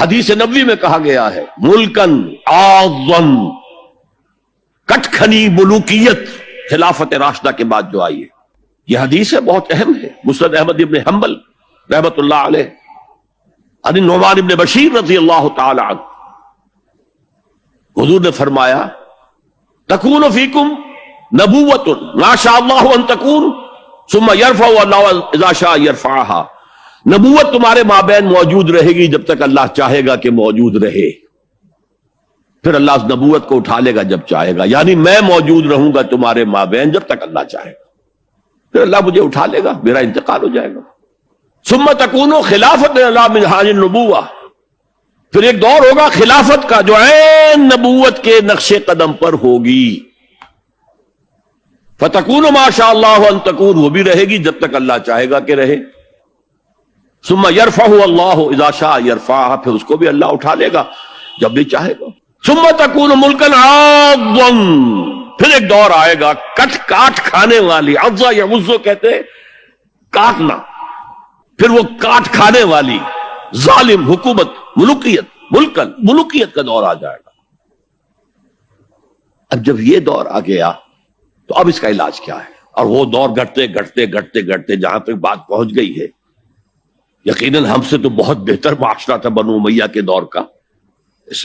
حدیث نبوی میں کہا گیا ہے ملکن اعظم، کٹکھنی ملوکیت خلافت راشدہ کے بعد جو آئی ہے. یہ حدیث ہے، بہت اہم ہے. مسند احمد ابن حنبل رحمت اللہ علیہ عن النعمان ابن بشیر رضی اللہ تعالی عنہ، حضور نے فرمایا تکون فیکم نبوت ما شاء اللہ ان تکون ثم یرفع اللہ اذا شاء یرفعها. نبوت تمہارے مابین موجود رہے گی جب تک اللہ چاہے گا کہ موجود رہے، پھر اللہ اس نبوت کو اٹھا لے گا جب چاہے گا. یعنی میں موجود رہوں گا تمہارے مابین جب تک اللہ چاہے گا، پھر اللہ مجھے اٹھا لے گا، میرا انتقال ہو جائے گا. ثم تکون خلافت علی منہاج النبوہ، پھر ایک دور ہوگا خلافت کا جو عین نبوت کے نقش قدم پر ہوگی. فتکون ما شاء اللہ ان تکون، وہ بھی رہے گی جب تک اللہ چاہے گا کہ رہے. ثم یرفع اللہ اذا شاء یرفعها، پھر اس کو بھی اللہ اٹھا لے گا جب بھی چاہے گا. ثم تکون ملکن عاضا، پھر ایک دور آئے گا کٹ کاٹ کھانے والی، عضا یا عضو کہتے ہیں کاٹنا، پھر وہ کاٹ کھانے والی ظالم حکومت، ملوکیت، ملکن ملوکیت کا دور آ جائے گا. اب جب یہ دور آ گیا تو اب اس کا علاج کیا ہے؟ اور وہ دور گھٹتے گھٹتے گھٹتے گھٹتے جہاں تک بات پہنچ گئی ہے، یقیناً ہم سے تو بہت بہتر معاشرہ تھا بنو امیہ کے دور کا،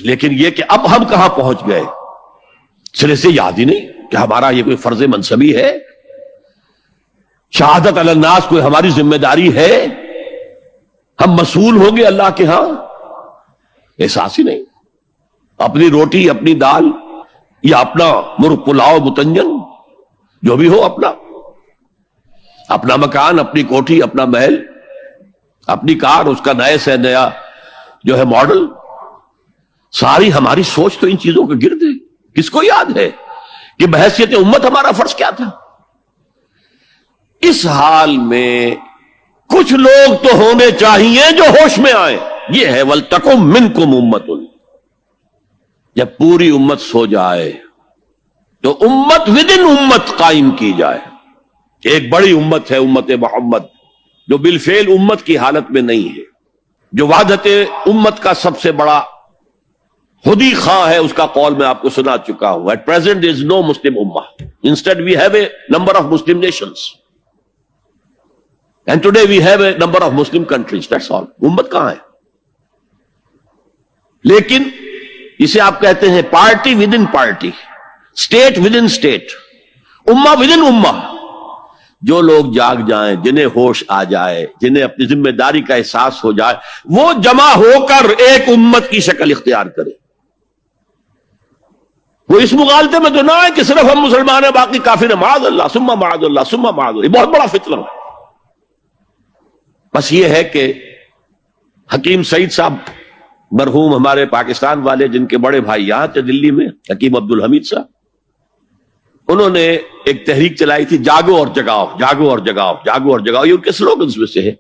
لیکن یہ کہ اب ہم کہاں پہنچ گئے سرے سے یاد ہی نہیں کہ ہمارا یہ کوئی فرض منصبی ہے، شہادت علی الناس کوئی ہماری ذمہ داری ہے، ہم مسئول ہوں گے اللہ کے ہاں. احساس ہی نہیں. اپنی روٹی، اپنی دال یا اپنا مرغ پلاؤ متنجن جو بھی ہو، اپنا مکان، اپنی کوٹھی، اپنا محل، اپنی کار، اس کا نئے سے نیا جو ہے ماڈل، ساری ہماری سوچ تو ان چیزوں کے گرد ہے. کس کو یاد ہے کہ بحیثیت امت ہمارا فرض کیا تھا؟ اس حال میں کچھ لوگ تو ہونے چاہیے جو ہوش میں آئے. یہ ہے وَلْتَقُمْ مِنْكُمْ أُمَّةٌ. جب پوری امت سو جائے تو امت ودن امت قائم کی جائے. ایک بڑی امت ہے امت محمد، جو بالفعل امت کی حالت میں نہیں ہے، جو وحدت امت کا سب سے بڑا خودی خواہ ہے. اس کا قول میں آپ کو سنا چکا ہوں. At present there is no Muslim ummah. Instead we have a number of Muslim nations. And today we have a number of Muslim countries. That's all. امت کہاں ہے؟ لیکن اسے آپ کہتے ہیں party with in party, state with in state, امہ with in امہ. جو لوگ جاگ جائیں، جنہیں ہوش آ جائے، جنہیں اپنی ذمہ داری کا احساس ہو جائے، وہ جمع ہو کر ایک امت کی شکل اختیار کرے. وہ اس مغالطے میں تو نہ ہے کہ صرف ہم مسلمان ہیں باقی کافر ہیں. معاذ اللہ ثم معاذ اللہ ثم معاذ اللہ. یہ بہت بڑا فتنہ ہے. بس یہ ہے کہ حکیم سعید صاحب مرحوم ہمارے پاکستان والے، جن کے بڑے بھائی یہاں تھے دلی میں، حکیم عبد الحمید صاحب، انہوں نے ایک تحریک چلائی تھی، جاگو اور جگاؤ، جاگو اور جگاؤ، جاگو اور جگاؤ. یہ ان کے سلوگنز میں سے ہے.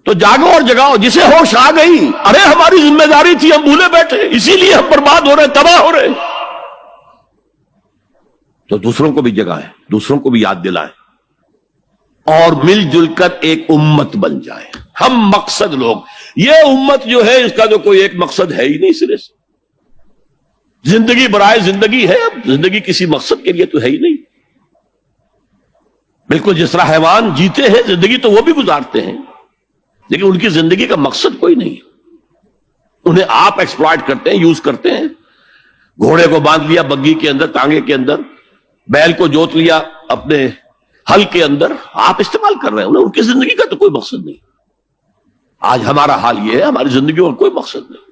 تو جاگو اور جگاؤ، جسے ہوش آ گئی، ارے ہماری ذمہ داری تھی، ہم بھولے بیٹھے، اسی لیے ہم برباد ہو رہے، تباہ ہو رہے. تو دوسروں کو بھی جگائیں، دوسروں کو بھی یاد دلائیں، اور مل جل کر ایک امت بن جائیں. ہم مقصد لوگ، یہ امت جو ہے اس کا جو کوئی ایک مقصد ہے ہی نہیں سرے سے. زندگی برائے زندگی ہے، اب زندگی کسی مقصد کے لیے تو ہے ہی نہیں. بالکل جس طرح حیوان جیتے ہیں زندگی تو وہ بھی گزارتے ہیں، لیکن ان کی زندگی کا مقصد کوئی نہیں. انہیں آپ ایکسپلائٹ کرتے ہیں، یوز کرتے ہیں. گھوڑے کو باندھ لیا بگی کے اندر، ٹانگے کے اندر، بیل کو جوت لیا اپنے حل کے اندر، آپ استعمال کر رہے ہیں. ان کی زندگی کا تو کوئی مقصد نہیں. آج ہمارا حال یہ ہے، ہماری زندگی کا کوئی مقصد نہیں.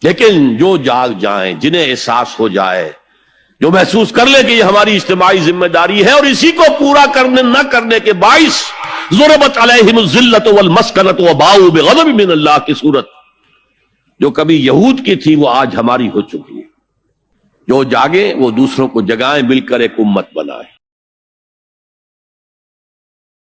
لیکن جو جاگ جائیں، جنہیں احساس ہو جائے، جو محسوس کر لے کہ یہ ہماری اجتماعی ذمہ داری ہے، اور اسی کو پورا کرنے نہ کرنے کے باعث ضربت علیہم الذلۃ والمسکنۃ وباؤوا بغضب من اللہ کی صورت جو کبھی یہود کی تھی وہ آج ہماری ہو چکی ہے. جو جاگے وہ دوسروں کو جگائیں، مل کر ایک امت بنائیں.